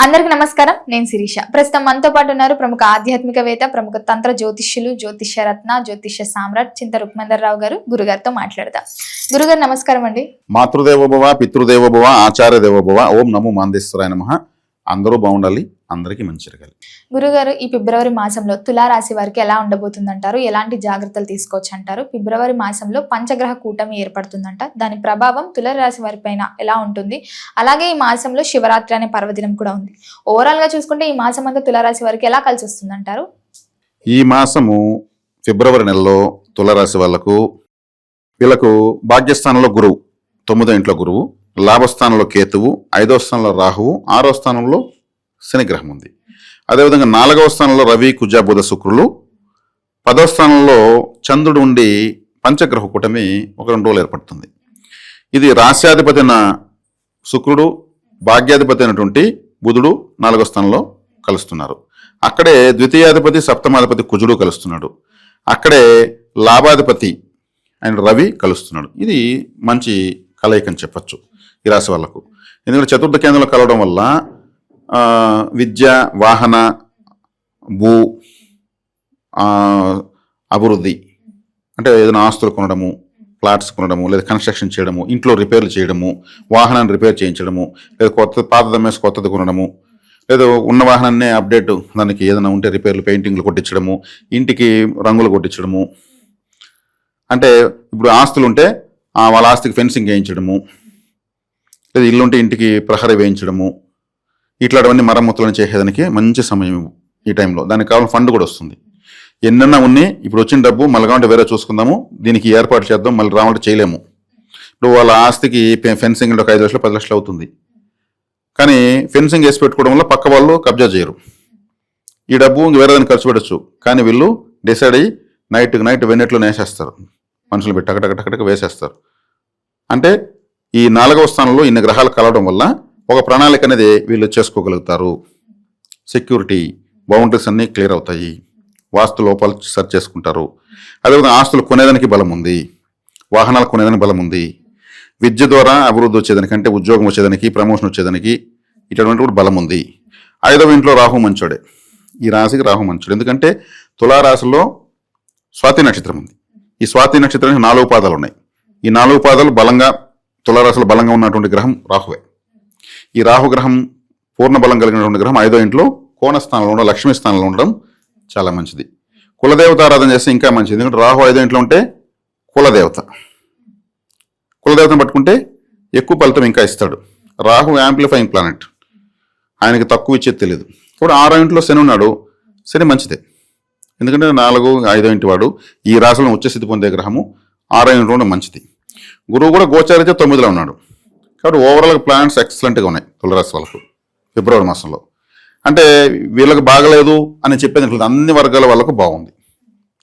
అందరికి నమస్కారం. నేను శిరీష. ప్రస్తుతం మనతో పాటు ఉన్నారు ప్రముఖ ఆధ్యాత్మికవేత్త, ప్రముఖ తంత్ర జ్యోతిష్యులు, జ్యోతిష్య రత్న, జ్యోతిష్య సామ్రాట్ చింత రుక్మందర్రావు గారు. గురుగారితో మాట్లాడదాం. గురుగారు నమస్కారం అండి. మాతృదేవోభవ, పితృదేవోభవ, ఆచార్య దేవోభవ. ఓం నమో మాందేశ్వరాయ నమః. అందరూ బాగుండాలి, అందరికీ మంచి జరగాలి. గురుగారు, ఈ ఫిబ్రవరి మాసంలో తులారాశి వారికి ఎలా ఉండబోతుందంటారు? ఎలాంటి జాగ్రత్తలు తీసుకోవచ్చు అంటారు? ఫిబ్రవరి మాసంలో పంచగ్రహ కూటమి ఏర్పడుతుందంట. దాని ప్రభావం తులారాశి వారి పైన ఎలా ఉంటుంది? అలాగే ఈ మాసంలో శివరాత్రి అనే పర్వదినం కూడా ఉంది. ఓవరాల్ గా చూసుకుంటే ఈ మాసం అంతా తులారాశి వారికి ఎలా కలిసి వస్తుందంటారు? ఈ మాసము ఫిబ్రవరి నెలలో తులారాశి వీళ్ళకు భాగ్యస్థానంలో గురువు, 9వ ఇంట్లో గురువు, లాభస్థానంలో కేతువు, 5వ స్థానంలో రాహువు, 6వ స్థానంలో శనిగ్రహం ఉంది. అదేవిధంగా 4వ స్థానంలో రవి, కుజ, బుధ, శుక్రులు, 10వ స్థానంలో చంద్రుడు ఉండి పంచగ్రహ కూటమి ఒక 2 రోజులు ఏర్పడుతుంది. ఇది రాశ్యాధిపతి అయిన శుక్రుడు, భాగ్యాధిపతి అయినటువంటి బుధుడు 4వ స్థానంలో కలుస్తున్నారు. అక్కడే ద్వితీయాధిపతి, సప్తమాధిపతి కుజుడు కలుస్తున్నాడు. అక్కడే లాభాధిపతి ఆయన రవి కలుస్తున్నాడు. ఇది మంచి కలయికని చెప్పచ్చు ఈ రాశి వాళ్ళకు. ఎందుకంటే చతుర్థ కేంద్రంలో కలవడం వల్ల విద్య, వాహన, భూ అభివృద్ధి, అంటే ఏదైనా ఆస్తులు కొనడము, ఫ్లాట్స్ కొనడము, లేదా కన్స్ట్రక్షన్ చేయడము, ఇంట్లో రిపేర్లు చేయడము, వాహనాన్ని రిపేర్ చేయించడము, లేదా పాతది అమ్మేసి కొత్తది కొనడము, లేదా ఉన్న వాహనాన్ని అప్డేట్, దానికి ఏదైనా ఉంటే రిపేర్లు, పెయింటింగ్లు కొట్టించడము, ఇంటికి రంగులు కొట్టించడము, అంటే ఇప్పుడు ఆస్తులు ఉంటే వాళ్ళ ఆస్తికి ఫెన్సింగ్ వేయించడము, లేదా ఇల్లుంటే ఇంటికి ప్రహరీ వేయించడము, ఇట్లాంటివన్నీ మరమ్మతులను చేసేదానికి మంచి సమయం ఈ టైంలో. దానికి కావాలని ఫండ్ కూడా వస్తుంది. ఎన్నన్నా ఉన్నాయి, ఇప్పుడు వచ్చిన డబ్బు మళ్ళీ కావాలంటే వేరే చూసుకుందాము, దీనికి ఏర్పాటు చేద్దాం, మళ్ళీ రావాలంటే చేయలేము. ఇప్పుడు వాళ్ళ ఆస్తికి ఫెన్సింగ్ ఒక 5 లక్షలు 10 లక్షలు అవుతుంది. కానీ ఫెన్సింగ్ వేసి పెట్టుకోవడం వల్ల పక్క వాళ్ళు కబ్జా చేయరు. ఈ డబ్బు వేరే దాన్ని ఖర్చు పెట్టచ్చు. కానీ వీళ్ళు డిసైడ్ అయ్యి నైట్ వెన్నెట్లో వేసేస్తారు, మనుషులు పెట్టి టకటక వేసేస్తారు. అంటే ఈ 4వ స్థానంలో ఇన్ని గ్రహాలు కలవడం వల్ల ఒక ప్రణాళిక అనేది వీళ్ళు చేసుకోగలుగుతారు. సెక్యూరిటీ బౌండరీస్ అన్నీ క్లియర్ అవుతాయి, వాస్తు లోపాలు సరి చేసుకుంటారు. అదేవిధంగా ఆస్తులు కొనేదానికి బలం ఉంది, వాహనాలు కొనేదానికి బలం ఉంది, విద్య ద్వారా అభివృద్ధి వచ్చేదానికి, అంటే ఉద్యోగం వచ్చేదానికి, ప్రమోషన్ వచ్చేదానికి ఇటువంటి కూడా బలం ఉంది. 5వ ఇంట్లో రాహు మంచోడే. ఈ రాశికి రాహు మంచోడు. ఎందుకంటే తులారాశిలో స్వాతి నక్షత్రం ఉంది. ఈ స్వాతి నక్షత్రానికి 4 పాదాలు ఉన్నాయి. ఈ 4 పాదాలు బలంగా తులారాశిలో బలంగా ఉన్నటువంటి గ్రహం రాహువే. ఈ రాహుగ్రహం పూర్ణ బలం కలిగినటువంటి గ్రహం 5వ ఇంట్లో కోణ స్థానంలో ఉండడం, లక్ష్మీ స్థానంలో ఉండడం చాలా మంచిది. కులదేవత ఆరాధన చేస్తే ఇంకా మంచిది. ఎందుకంటే రాహు 5వ ఇంట్లో ఉంటే కులదేవతను పట్టుకుంటే ఎక్కువ ఫలితం ఇంకా ఇస్తాడు. రాహు యాంప్లిఫైయింగ్ ప్లానెట్, ఆయనకి తక్కువ ఇచ్చేది తెలియదు. ఇప్పుడు 6వ ఇంట్లో శని ఉన్నాడు. శని మంచిదే, ఎందుకంటే 4, 5వ ఇంటి వాడు. ఈ రాశిలో ఉచ్చస్థితి పొందే గ్రహము 6వ ఇంట్లో ఉండడం మంచిది. గురువు కూడా గోచారిత్య 9లో ఉన్నాడు. కాబట్టి ఓవరాల్ ప్లానెట్స్ ఎక్సలెంట్గా ఉన్నాయి తులారాశి వాళ్ళకు ఫిబ్రవరి మాసంలో. అంటే వీళ్ళకి బాగలేదు అని చెప్పేది అన్ని వర్గాల వాళ్ళకు బాగుంది,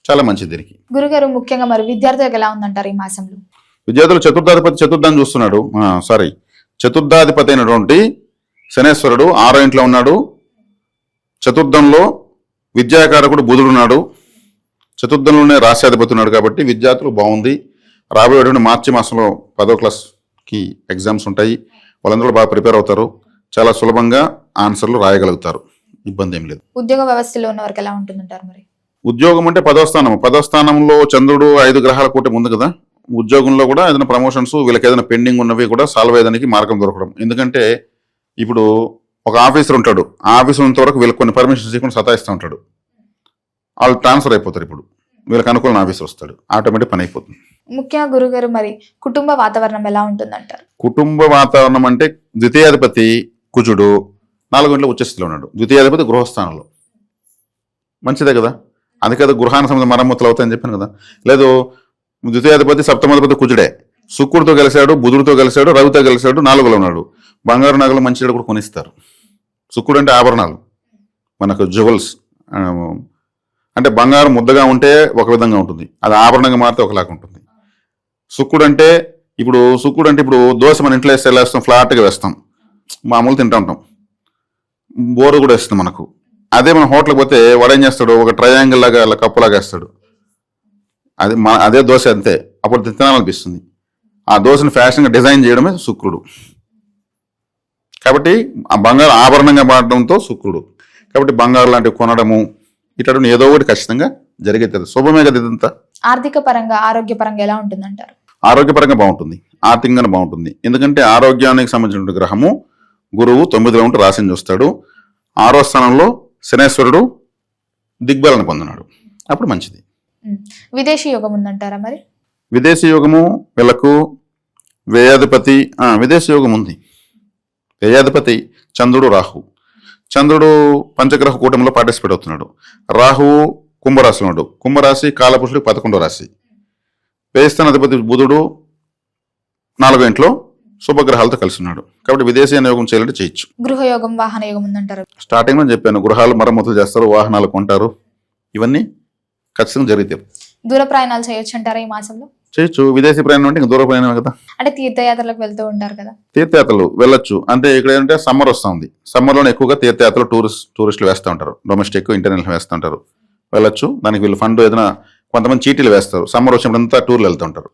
చాలా మంచిది. దీనికి గురుగారు, ముఖ్యంగా మరి విద్యార్థులకు ఎలా ఉందంటారు ఈ మాసంలో? విద్యార్థులు చతుర్థాన్ని చూస్తున్నాడు. చతుర్థాధిపతి అయినటువంటి శనేశ్వరుడు 6వ ఇంట్లో ఉన్నాడు. చతుర్థంలో విద్యాకారకుడు బుధుడు ఉన్నాడు. చతుర్థంలోనే రాశ్యాధిపతి ఉన్నాడు. కాబట్టి విద్యార్థులు బాగుంది. రాబోయేటువంటి మార్చి మాసంలో 10వ క్లాస్కి ఎగ్జామ్స్ ఉంటాయి. వాళ్ళందరూ బాగా ప్రిపేర్ అవుతారు. చాలా సులభంగా ఆన్సర్లు రాయగలుగుతారు, ఇబ్బంది ఏం లేదు. ఉద్యోగ వ్యవస్థలో ఉన్న వరకు ఎలా ఉంటుందంటారు? మరి ఉద్యోగం అంటే 10వ స్థానంలో చంద్రుడు 5 గ్రహాల కూటమి ఉంది కదా. ఉద్యోగంలో కూడా ఏదైనా ప్రమోషన్స్, వీళ్ళకి ఏదైనా పెండింగ్ ఉన్నవి కూడా సాల్వ్ అయ్యేదానికి మార్గం దొరకడం. ఎందుకంటే ఇప్పుడు ఒక ఆఫీసర్ ఉంటాడు, ఆ ఆఫీసర్ ఉన్నంత వరకు వీళ్ళకి కొన్ని పర్మిషన్స్ ఇవ్వకుండా సతాయిస్తూ ఉంటాడు. వాళ్ళు ట్రాన్స్ఫర్ అయిపోతారు. ఇప్పుడు వీళ్ళకి అనుకూలన ఆఫీసర్ వస్తాడు, ఆటోమేటిక్ పని అయిపోతుంది. ముఖ్యంగా గురుగారు, మరి కుటుంబ వాతావరణం ఎలా ఉంటుందంటారు? కుటుంబ వాతావరణం అంటే ద్వితీయాధిపతి కుజుడు 4వ ఇంట్లో ఉచ్చస్థితిలో ఉన్నాడు. ద్వితీయాధిపతి గృహస్థానంలో మంచిదే కదా. అందుకే గృహానికి సంబంధించిన మరమ్మతులు అవుతాయని చెప్పాను కదా. లేదు, ద్వితీయాధిపతి సప్తమాధిపతి కుజుడే, శుక్రుడితో కలిశాడు, బుధుడితో కలిశాడు, రవితో కలిశాడు, 4లో ఉన్నాడు. బంగారు నగలు మంచి కూడా కొనిస్తారు. శుక్రుడు అంటే ఆభరణాలు, మనకు జ్యువెల్స్, అంటే బంగారం ముద్దగా ఉంటే ఒక విధంగా ఉంటుంది, అది ఆభరణంగా మారితే ఒకలాగా ఉంటుంది. శుక్రుడు అంటే ఇప్పుడు దోశ మన ఇంట్లో వేస్తే ఎలా వేస్తాం, ఫ్లాట్గా వేస్తాం, మామూలు తింటూ ఉంటాం, బోరు కూడా వేస్తుంది మనకు. అదే మన హోటల్కి పోతే వాడు ఏం చేస్తాడు, ఒక ట్రయాంగిల్ లాగా అలా కప్పులాగా వేస్తాడు. అదే దోశ అంతే, అప్పుడు తినాలనిపిస్తుంది. ఆ దోశను ఫ్యాషన్గా డిజైన్ చేయడమే శుక్రుడు. కాబట్టి ఆ బంగారు ఆభరణంగా మారడంతో శుక్రుడు. కాబట్టి బంగారు లాంటివి కొనడము ఇట్లాంటి ఏదో ఒకటి ఖచ్చితంగా జరిగేది. శుభమే కదా ఇదంతా. ఆర్థిక పరంగా ఆరోగ్యపరంగా ఎలా ఉంటుందంటారు? ఆరోగ్యపరంగా బాగుంటుంది, ఆర్థికంగా బాగుంటుంది. ఎందుకంటే ఆరోగ్యానికి సంబంధించిన గ్రహము గురువు 9లో ఉంటూ రాశిని చూస్తాడు. 6వ స్థానంలో శనేశ్వరుడు దిగ్బలను పొందినాడు. అప్పుడు మంచిది. విదేశీ యోగం ఉందంటారా మరి? విదేశీ యోగము వీళ్ళకు వ్యయాధిపతి విదేశీ యోగం ఉంది. వ్యయాధిపతి చంద్రుడు రాహు. చంద్రుడు పంచగ్రహ కూటమిలో పార్టిసిపేట్ అవుతున్నాడు. రాహువు కుంభరాశిలో ఉన్నాడు. కుంభరాశి కాలపురుషుడు 11వ రాశి. వ్యయస్థానాధిపతి బుధుడు 4వ ఇంట్లో శుభగ్రహాలతో కలిసి ఉన్నాడు. కాబట్టి విదేశీ యోగం చేయాలంటే చేయొచ్చు. గృహయోగం వాహన యోగం ఉందంటారు? స్టార్టింగ్ లో చెప్పాను, గృహాలు మరమ్మతులు చేస్తారు, వాహనాలు కొంటారు, ఇవన్నీ ఖచ్చితంగా జరుగుతాయి. దూర ప్రయాణాలు చేయొచ్చు అంటారా ఈ మాసంలో? చేయొచ్చు. విదేశీ ప్రయాణం అంటే ఇంకా దూర ప్రయాణమే కదా. అంటే తీర్థయాత్రలకు వెళ్తూ ఉంటారు కదా. తీర్థయాత్రలు వెళ్ళొచ్చు. అంటే ఇక్కడ ఏంటంటే సమ్మర్ వస్తుంది. సమ్మర్లోనే ఎక్కువగా తీర్థయాత్రలు టూరిస్టులు వేస్తూ ఉంటారు. డొమెస్టిక్ ఇంటర్నేషనల్ వేస్తూ ఉంటారు. వెళ్ళొచ్చు. దానికి వీళ్ళు ఫండ్ ఏదైనా కొంతమంది చీటీలు వేస్తారు. సమ్మర్ వచ్చినప్పుడంతా టూర్లు వెళ్తూ ఉంటారు.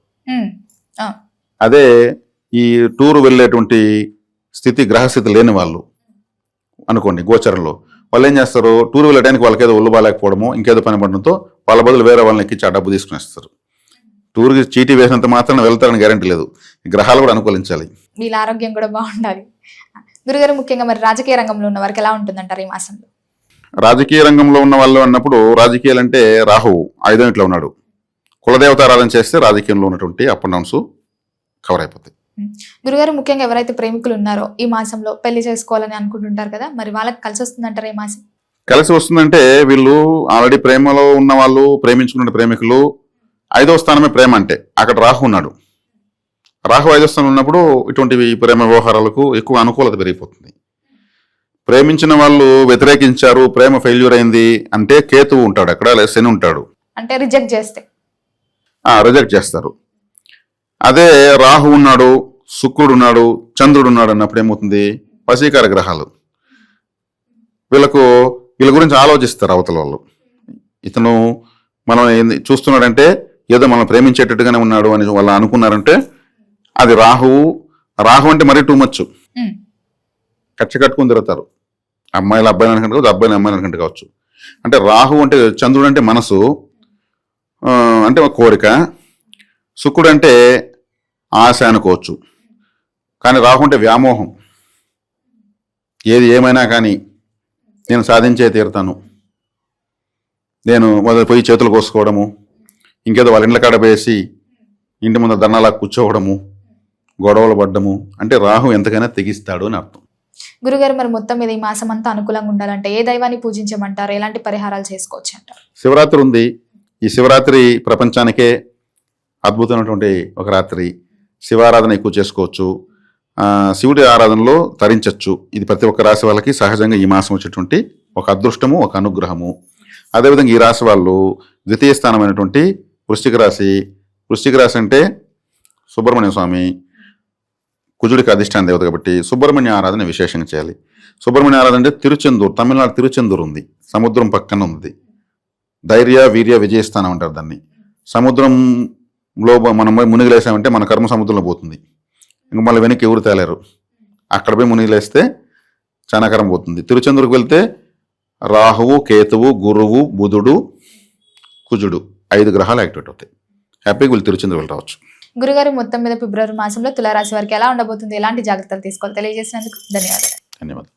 అదే ఈ టూర్ వెళ్ళేటువంటి స్థితి గ్రహస్థితి లేని వాళ్ళు అనుకోండి, గోచరంలో వాళ్ళు ఏం చేస్తారు, టూర్ వెళ్ళడానికి వాళ్ళకి ఏదో ఒళ్ళు బాగాలేకపోవడము ఇంకేదో పని పడడంతో వాళ్ళ బదులు వేరే వాళ్ళని ఎక్కించి ఆ డబ్బు తీసుకునేస్తారు. టూర్కి చీటీ వేసినంత మాత్రం వెళ్తారని గ్యారెంటీ లేదు. గ్రహాలు కూడా అనుకూలించాలి. వీళ్ళ ఆరోగ్యం కూడా బాగుండాలి. గురుగారు, ముఖ్యంగా మరి రాజకీయ రంగంలో ఉన్న వారికి ఎలా ఉంటుందంటారు ఈ మాసంలో? రాజకీయ రంగంలో ఉన్న వాళ్ళు అన్నప్పుడు రాజకీయాలు అంటే రాహువు 5వ ఇంట్లో ఉన్నాడు. కులదేవతారాధన చేస్తే రాజకీయంలో ఉన్నటువంటి అప్ అండ్ డౌన్స్ కవర్ అయిపోతాయి. గురుగారు, ముఖ్యంగా ఎవరైతే ప్రేమికులు ఉన్నారో ఈ మాసంలో పెళ్లి చేసుకోవాలని అనుకుంటుంటారు కదా, మరి వాళ్ళకి కలిసి వస్తుందంటారా ఈ మాసం? కలిసి వస్తుందంటే వీళ్ళు ఆల్రెడీ ప్రేమలో ఉన్న వాళ్ళు, ప్రేమించుకున్న ప్రేమికులు 5వ స్థానమే ప్రేమ అంటే అక్కడ రాహు ఉన్నాడు. రాహు 5వ స్థానం ఉన్నప్పుడు ఇటువంటివి ప్రేమ వ్యవహారాలకు ఎక్కువ అనుకూలత పెరిగిపోతుంది. ప్రేమించిన వాళ్ళు వ్యతిరేకించారు, ప్రేమ ఫెయిల్యూర్ అయింది అంటే కేతువు ఉంటాడు అక్కడ, లేదా శని ఉంటాడు. అంటే రిజెక్ట్ చేస్తే రిజెక్ట్ చేస్తారు. అదే రాహు ఉన్నాడు, శుక్రుడు ఉన్నాడు, చంద్రుడు ఉన్నాడు అన్నప్పుడు ఏమవుతుంది, వశీకార గ్రహాలు. వీళ్ళ గురించి ఆలోచిస్తారు అవతల వాళ్ళు. ఇతను మనం చూస్తున్నాడంటే ఏదో మనం ప్రేమించేటట్టుగానే ఉన్నాడు అని వాళ్ళు అనుకున్నారంటే అది రాహు అంటే మరీ టూ మచ్. కచ్చ కట్టుకుని తిరుగుతారు. అమ్మాయిలు అబ్బాయిలు అనుకుంటే కావచ్చు, అబ్బాయిలు అమ్మాయిలు అనుకుంటే కావచ్చు. అంటే రాహు అంటే చంద్రుడు అంటే మనసు, అంటే ఒక కోరిక. శుక్రుడు అంటే ఆశ అనుకోవచ్చు. కానీ రాహు అంటే వ్యామోహం. ఏది ఏమైనా కానీ నేను సాధించే తీరుతాను, నేను మొదలు పోయి చేతులు కోసుకోవడము, ఇంకేదో వాళ్ళ ఇండ్ల కాడ వేసి ఇంటి ముందు ధర్నాలా కూర్చోవడము, గొడవలు పడ్డము, అంటే రాహు ఎంతకైనా తెగిస్తాడు అని అర్థం. గురుగారు, మరి మొత్తం మీద ఈ మాసం అంతా అనుకూలంగా ఉండాలంటే ఏ దైవాన్ని పూజించమంటారు? ఎలాంటి పరిహారాలు చేసుకోవచ్చు అంటారు? శివరాత్రి ఉంది. ఈ శివరాత్రి ప్రపంచానికే అద్భుతమైనటువంటి ఒక రాత్రి. శివారాధన ఎక్కువ చేసుకోవచ్చు. శివుడి ఆరాధనలో తరించవచ్చు. ఇది ప్రతి ఒక్క రాశి వాళ్ళకి సహజంగా ఈ మాసం వచ్చేటువంటి ఒక అదృష్టము, ఒక అనుగ్రహము. అదేవిధంగా ఈ రాశి వాళ్ళు ద్వితీయ స్థానమైనటువంటి వృశ్చిక రాశి అంటే సుబ్రహ్మణ్య స్వామి కుజుడికి అధిష్టాన దేవత కాబట్టి సుబ్రహ్మణ్య ఆరాధన విశేషంగా చేయాలి. సుబ్రహ్మణ్య ఆరాధన అంటే తిరుచెందూరు, తమిళనాడు తిరుచెందూరు ఉంది, సముద్రం పక్కన ఉంది. ధైర్య వీర్య విజయస్థానం అంటారు దాన్ని. సముద్రంలో మనం మునిగిలేసామంటే మన కర్మ సముద్రంలో పోతుంది. ఇంక మళ్ళీ వెనక్కి ఎవరు తేలేరు. అక్కడ పోయి మునిగిలేస్తే చాలా కర్మ పోతుంది. తిరుచెందూరుకు వెళ్తే రాహువు, కేతువు, గురువు, బుధుడు, కుజుడు 5 గ్రహాలు యాక్టివేట్ అవుతాయి. హ్యాపీగా వీళ్ళు తిరుచెందూరు వెళ్ళి రావచ్చు. గురుగారు, మొత్తం మీద ఫిబ్రవరి మాసంలో తులారాశి వారికి ఎలా ఉండబోతుంది, ఎలాంటి జాగ్రత్తలు తీసుకోవాలి తెలియజేసినందుకు ధన్యవాదాలు.